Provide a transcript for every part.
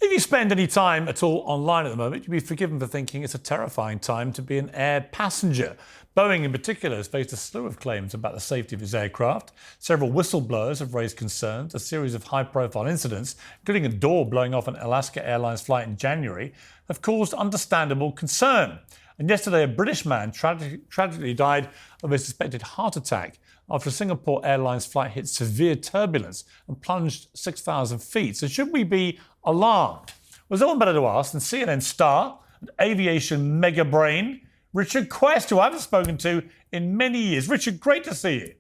If you spend any time at all online at the moment, you'd be forgiven for thinking it's a terrifying time to be an air passenger. Boeing in particular has faced a slew of claims about the safety of its aircraft. Several whistleblowers have raised concerns. A series of high-profile incidents, including a door blowing off an Alaska Airlines flight in January, have caused understandable concern. And yesterday, a British man tragically died of a suspected heart attack after a Singapore Airlines flight hit severe turbulence and plunged 6,000 feet. So should we be alarmed? Well, there's no one better to ask than CNN star and aviation mega brain, Richard Quest, who I haven't spoken to in many years. Richard, great to see you.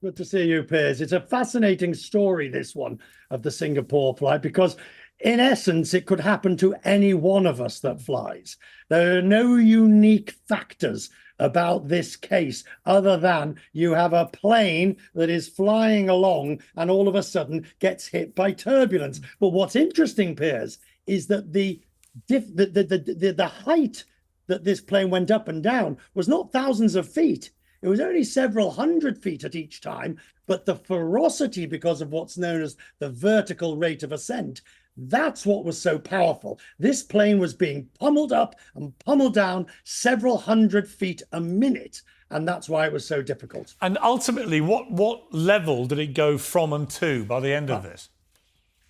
Good to see you, Piers. It's a fascinating story, this one, of the Singapore flight, because in essence, it could happen to any one of us that flies. There are no unique factors about this case other than you have a plane that is flying along and all of a sudden gets hit by turbulence. But what's interesting, Piers, is that the height that this plane went up and down was not thousands of feet. It was only several hundred feet at each time, but the ferocity, because of what's known as the vertical rate of ascent, that's what was so powerful. This plane was being pummeled up and pummeled down several hundred feet a minute, and that's why it was so difficult. And ultimately, what level did it go from and to by the end of this?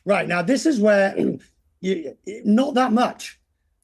Right, now this is where not that much.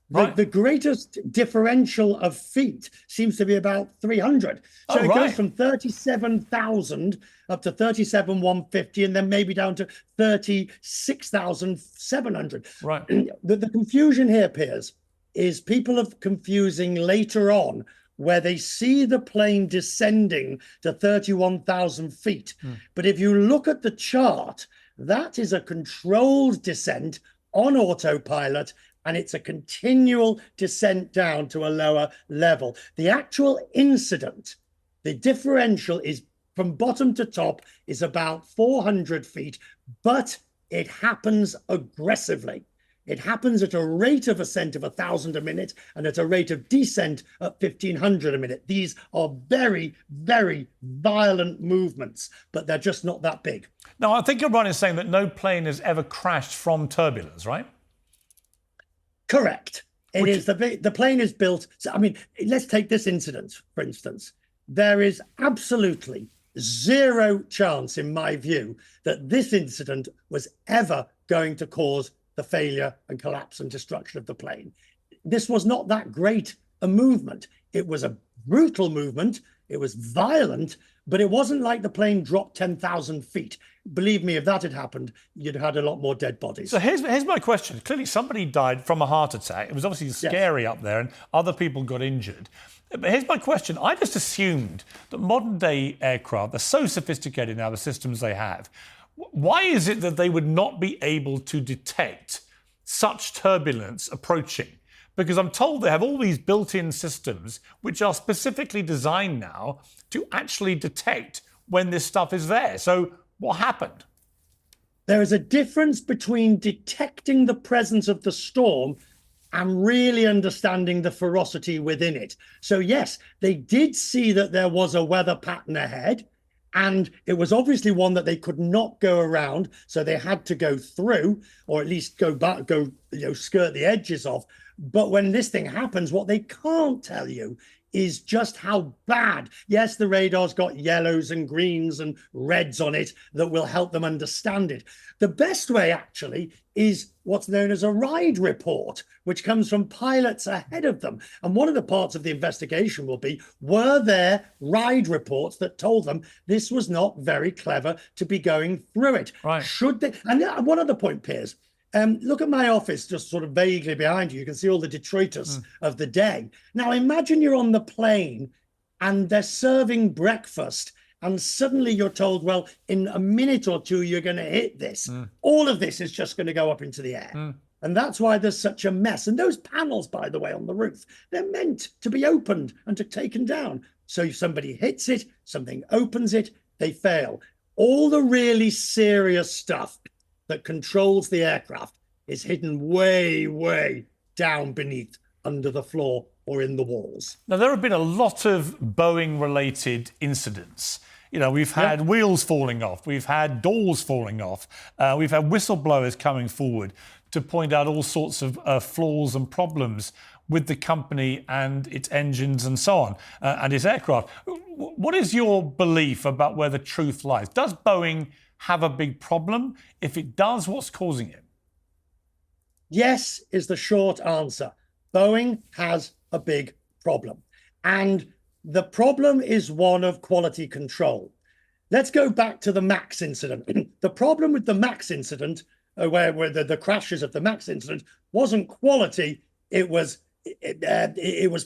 The greatest differential of feet seems to be about 300. So it goes from 37,000 up to 37,150, and then maybe down to 36,700. Right. The confusion here, Piers, is people are confusing later on where they see the plane descending to 31,000 feet. But if you look at the chart, that is a controlled descent on autopilot, and it's a continual descent down to a lower level. The actual incident, the differential is from bottom to top is about 400 feet, but it happens aggressively. It happens at a rate of ascent of 1,000 a minute and at a rate of descent at 1,500 a minute. These are very, very violent movements, but they're just not that big. Now, I think you're right in saying that no plane has ever crashed from turbulence, right? Correct. It is the plane is built. So, I mean, let's take this incident, for instance. There is absolutely zero chance, in my view, that this incident was ever going to cause the failure and collapse and destruction of the plane. This was not that great a movement. It was a brutal movement. It was violent, but it wasn't like the plane dropped 10,000 feet. Believe me, if that had happened, you'd have had a lot more dead bodies. So here's my question. Clearly, somebody died from a heart attack. It was obviously scary up there, and other people got injured. But here's my question. I just assumed that modern-day aircraft are so sophisticated now, the systems they have. Why is it that they would not be able to detect such turbulence approaching? Because I'm told they have all these built-in systems which are specifically designed now to actually detect when this stuff is there. So what happened? There is a difference between detecting the presence of the storm and really understanding the ferocity within it. So yes, they did see that there was a weather pattern ahead, and it was obviously one that they could not go around, so they had to go through, or at least go back, skirt the edges of. But when this thing happens, what they can't tell you is just how bad. Yes, the radar's got yellows and greens and reds on it that will help them understand it. The best way, actually, is what's known as a ride report, which comes from pilots ahead of them. And one of the parts of the investigation will be, were there ride reports that told them this was not very clever to be going through it? Right. Should they? And one other point, Piers. Look at my office, just sort of vaguely behind you. You can see all the detritus of the day. Now, imagine you're on the plane and they're serving breakfast, and suddenly you're told, well, in a minute or two, you're going to hit this. All of this is just going to go up into the air. And that's why there's such a mess. And those panels, by the way, on the roof, they're meant to be opened and to taken down. So if somebody hits it, something opens it, they fail. All the really serious stuff that controls the aircraft is hidden way, way down beneath, under the floor or in the walls. Now, there have been a lot of Boeing-related incidents. We've had wheels falling off, we've had doors falling off, we've had whistleblowers coming forward to point out all sorts of flaws and problems with the company and its engines and so on, and its aircraft. What is your belief about where the truth lies? Does Boeing have a big problem? If it does, what's causing it? Yes is the short answer. Boeing has a big problem. And the problem is one of quality control. Let's go back to the MAX incident. The problem with the MAX incident, where the crashes of the MAX incident, wasn't quality, it was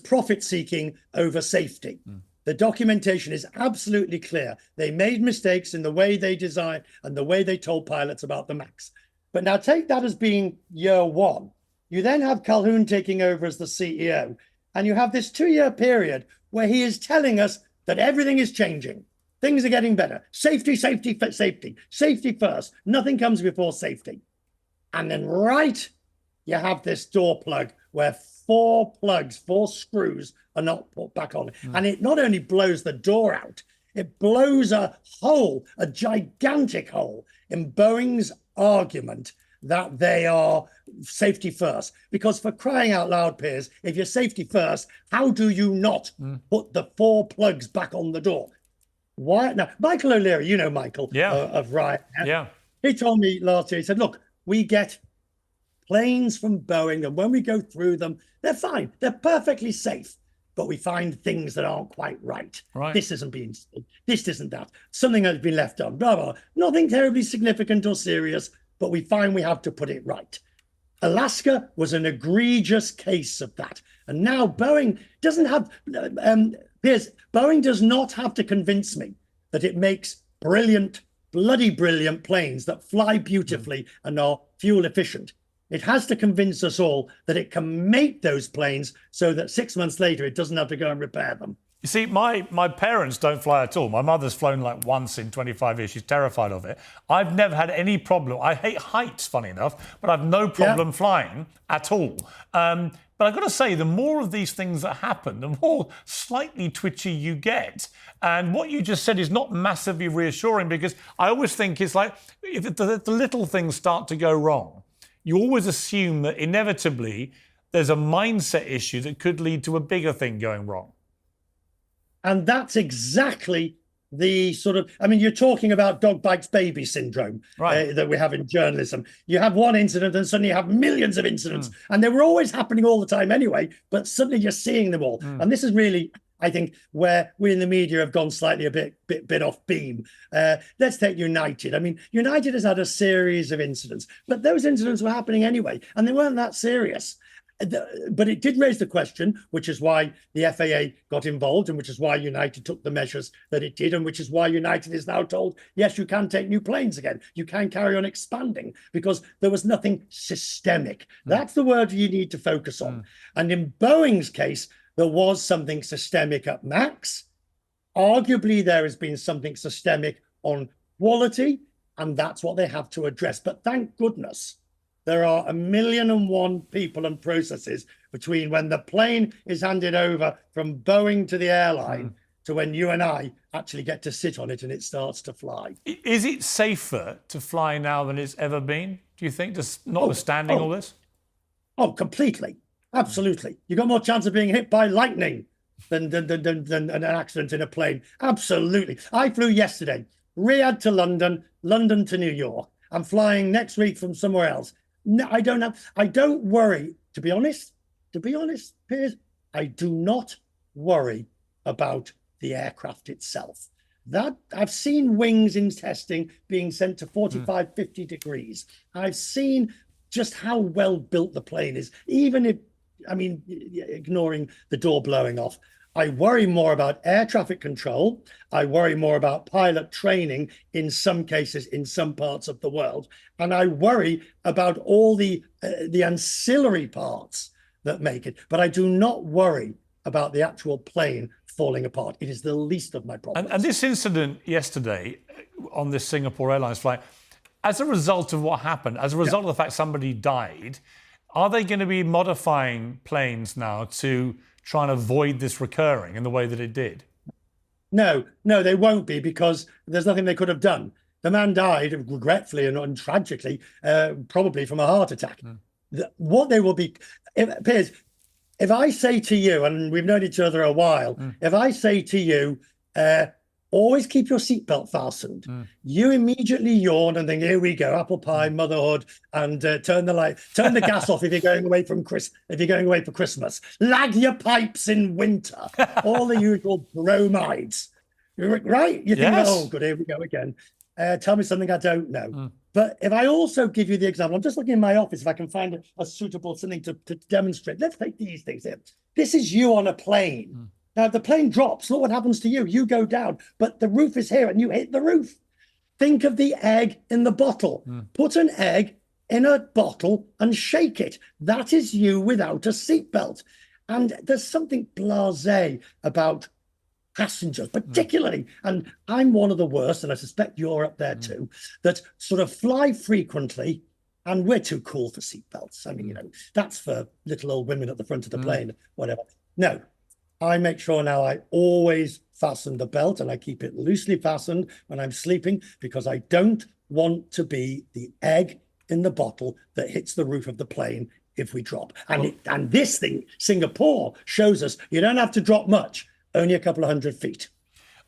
profit-seeking over safety. The documentation is absolutely clear. They made mistakes in the way they designed and the way they told pilots about the MAX. But now take that as being year one. You then have Calhoun taking over as the CEO, and you have this 2-year period where he is telling us that everything is changing. Things are getting better. Safety, safety, safety. Safety first. Nothing comes before safety. And then you have this door plug where 4 screws are not put back on. And it not only blows the door out, it blows a gigantic hole in Boeing's argument that they are safety first. Because for crying out loud, Piers, if you're safety first, how do you not put the 4 plugs back on the door? Why? Now, Michael O'Leary, you know Michael of Riot. Yeah. He told me last year, he said, look, we get planes from Boeing, and when we go through them, they're fine. They're perfectly safe. But we find things that aren't quite right. This isn't being, this isn't that. Something has been left on, blah, blah. Nothing terribly significant or serious, but we find we have to put it right. Alaska was an egregious case of that. And now Boeing doesn't have, Piers, Boeing does not have to convince me that it makes brilliant, bloody brilliant planes that fly beautifully and are fuel efficient. It has to convince us all that it can make those planes so that 6 months later it doesn't have to go and repair them. You see, my parents don't fly at all. My mother's flown like once in 25 years. She's terrified of it. I've never had any problem. I hate heights, funny enough, but I've no problem flying at all. But I've got to say, the more of these things that happen, the more slightly twitchy you get. And what you just said is not massively reassuring, because I always think it's like if the little things start to go wrong, you always assume that inevitably there's a mindset issue that could lead to a bigger thing going wrong. And that's exactly the sort of, I mean, you're talking about dog bites baby syndrome that we have in journalism. You have one incident and suddenly you have millions of incidents, and they were always happening all the time anyway, but suddenly you're seeing them all. And this is really, I think, where we in the media have gone slightly a bit off beam. Let's take United. I mean, United has had a series of incidents, but those incidents were happening anyway, and they weren't that serious. But it did raise the question, which is why the FAA got involved, and which is why United took the measures that it did, and which is why United is now told, yes, you can take new planes again. You can carry on expanding, because there was nothing systemic. That's the word you need to focus on. And in Boeing's case, there was something systemic at MAX. Arguably, there has been something systemic on quality, and that's what they have to address. But thank goodness, there are 1,000,001 people and processes between when the plane is handed over from Boeing to the airline to when you and I actually get to sit on it and it starts to fly. Is it safer to fly now than it's ever been, do you think, just notwithstanding all this? Oh, completely. Absolutely. You've got more chance of being hit by lightning than an accident in a plane. Absolutely. I flew yesterday, Riyadh to London, London to New York. I'm flying next week from somewhere else. No, I don't worry, to be honest, Piers, I do not worry about the aircraft itself. That I've seen wings in testing being sent to 45, 50 degrees. I've seen just how well built the plane is, even if, I mean, ignoring the door blowing off. I worry more about air traffic control. I worry more about pilot training in some cases in some parts of the world. And I worry about all the ancillary parts that make it. But I do not worry about the actual plane falling apart. It is the least of my problems. And this incident yesterday on this Singapore Airlines flight, as a result of what happened, as a result of the fact somebody died, are they going to be modifying planes now to try and avoid this recurring in the way that it did? No, they won't be because there's nothing they could have done. The man died regretfully and tragically, probably from a heart attack. What they will be, Piers, if I say to you, and we've known each other a while, if I say to you, always keep your seatbelt fastened, you immediately yawn and think, here we go, apple pie, motherhood, and turn the gas off if you're going away for Christmas. Lag your pipes in winter. All the usual bromides. Right? You think, oh, good, here we go again. Tell me something I don't know. But if I also give you the example, I'm just looking in my office if I can find a suitable something to demonstrate. Let's take these things here. This is you on a plane. Now, if the plane drops, look what happens to you. You go down, but the roof is here and you hit the roof. Think of the egg in the bottle. Put an egg in a bottle and shake it. That is you without a seatbelt. And there's something blasé about passengers, particularly, and I'm one of the worst, and I suspect you're up there too, that sort of fly frequently, and we're too cool for seatbelts. I mean, that's for little old women at the front of the plane, whatever. No. I make sure now I always fasten the belt and I keep it loosely fastened when I'm sleeping because I don't want to be the egg in the bottle that hits the roof of the plane if we drop. And this thing, Singapore, shows us you don't have to drop much, only a couple of 100 feet.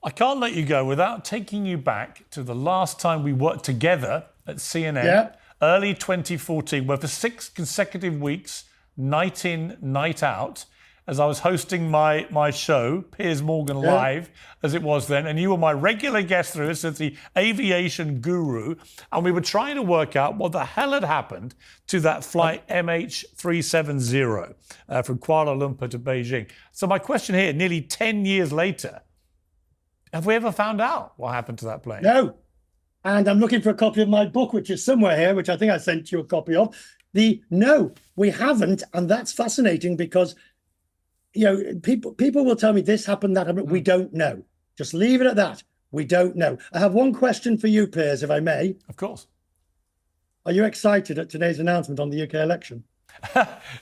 I can't let you go without taking you back to the last time we worked together at CNN, early 2014, where for 6 consecutive weeks, night in, night out, as I was hosting my show, Piers Morgan Live, as it was then, and you were my regular guest through us as the aviation guru, and we were trying to work out what the hell had happened to that flight MH370 from Kuala Lumpur to Beijing. So my question here, nearly 10 years later, have we ever found out what happened to that plane? No. And I'm looking for a copy of my book, which is somewhere here, which I think I sent you a copy of. No, we haven't, and that's fascinating because people will tell me this happened, that happened. We don't know. Just leave it at that. We don't know. I have one question for you, Piers, if I may. Of course. Are you excited at today's announcement on the UK election?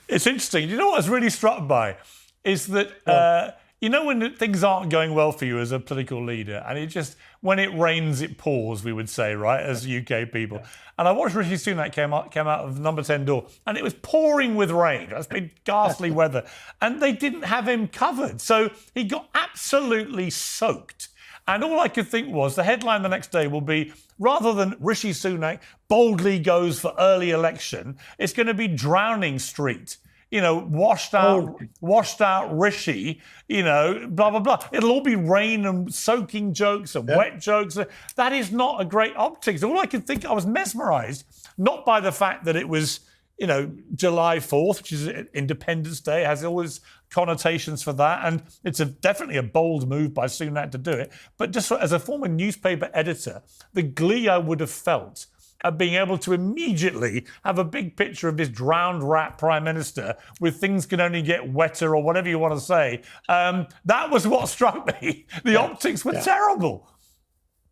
It's interesting. You know what I was really struck by is that, when things aren't going well for you as a political leader, and when it rains, it pours, we would say, right, as UK people. Yeah. And I watched Rishi Sunak came out of number 10 door, and it was pouring with rain. It's been ghastly weather. And they didn't have him covered. So he got absolutely soaked. And all I could think was the headline the next day will be, rather than Rishi Sunak boldly goes for early election, it's going to be Drowning Street. Washed out Rishi, blah, blah, blah. It'll all be rain and soaking jokes and wet jokes. That is not a great optics. All I could think, I was mesmerised, not by the fact that it was, July 4th, which is Independence Day, has all its connotations for that. And it's definitely a bold move by Sunak to do it. But just as a former newspaper editor, the glee I would have felt at being able to immediately have a big picture of this drowned rat prime minister with things can only get wetter or whatever you want to say. That was what struck me. The optics were terrible.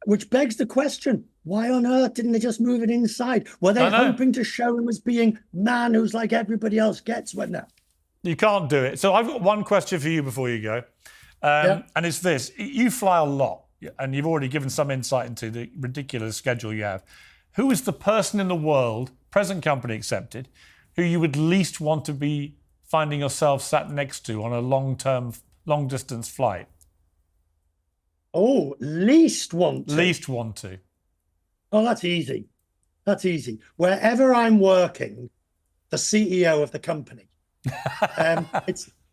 Which begs the question, why on earth didn't they just move it inside? Were they hoping to show him as being man who's like everybody else gets? Well, no. You can't do it. So I've got one question for you before you go. And it's this. You fly a lot, and you've already given some insight into the ridiculous schedule you have. Who is the person in the world, present company accepted, who you would least want to be finding yourself sat next to on a long-distance flight? Oh, least want to? Least want to. Oh, that's easy. That's easy. Wherever I'm working, the CEO of the company.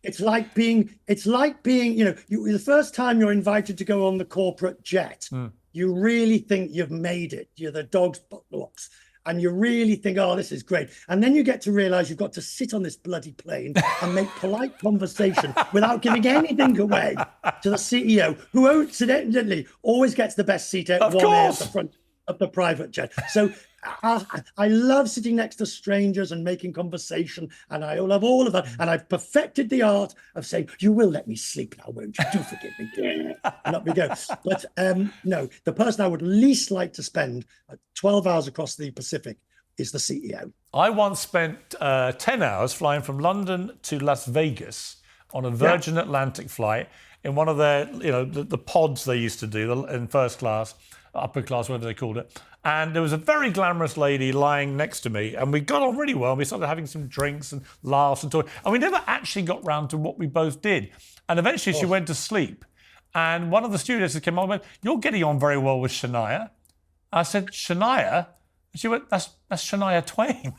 It's like being, the first time you're invited to go on the corporate jet, you really think you've made it. You're the dog's box. And you really think, oh, this is great. And then you get to realize you've got to sit on this bloody plane and make polite conversation without giving anything away to the CEO, who incidentally always gets the best seat at one end at the front of the private jet. So I love sitting next to strangers and making conversation, and I love all of that. And I've perfected the art of saying, you will let me sleep now, won't you? Do forgive me. And up we go. But no, the person I would least like to spend 12 hours across the Pacific is the CEO. I once spent 10 hours flying from London to Las Vegas on a Virgin Atlantic flight in one of their, the pods they used to do in first class, upper class, whatever they called it. And there was a very glamorous lady lying next to me, and we got on really well. We started having some drinks and laughs and talking, and we never actually got round to what we both did. And eventually she went to sleep. And one of the stewardesses came on and went, "You're getting on very well with Shania." I said, "Shania?" And she went, that's Shania Twain."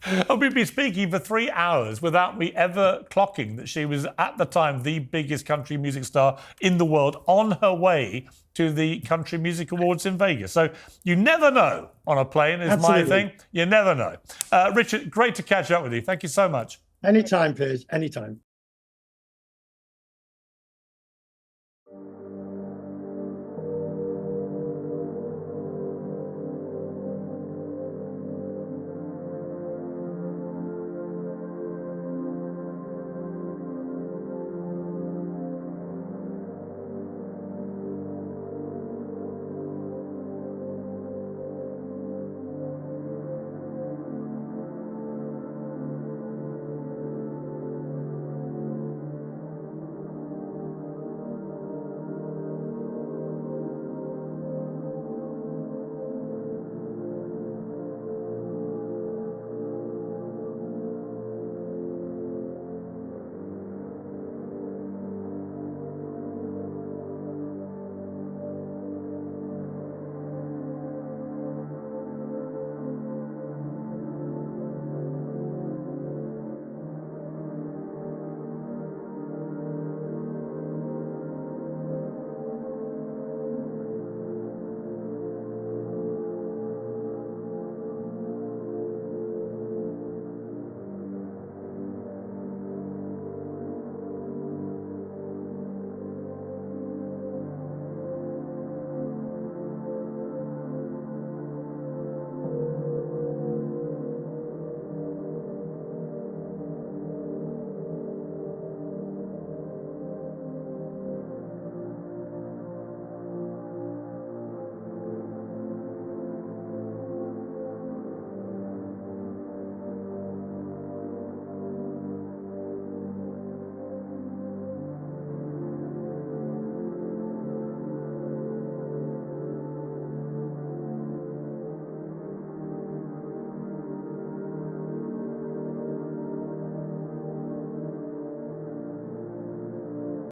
And we'd been speaking for 3 hours without me ever clocking that she was, at the time, the biggest country music star in the world, on her way to the Country Music Awards in Vegas. So you never know on a plane, is Absolutely. my thing. You never know. Richard, great to catch up with you. Thank you so much. Anytime, Piers. Anytime.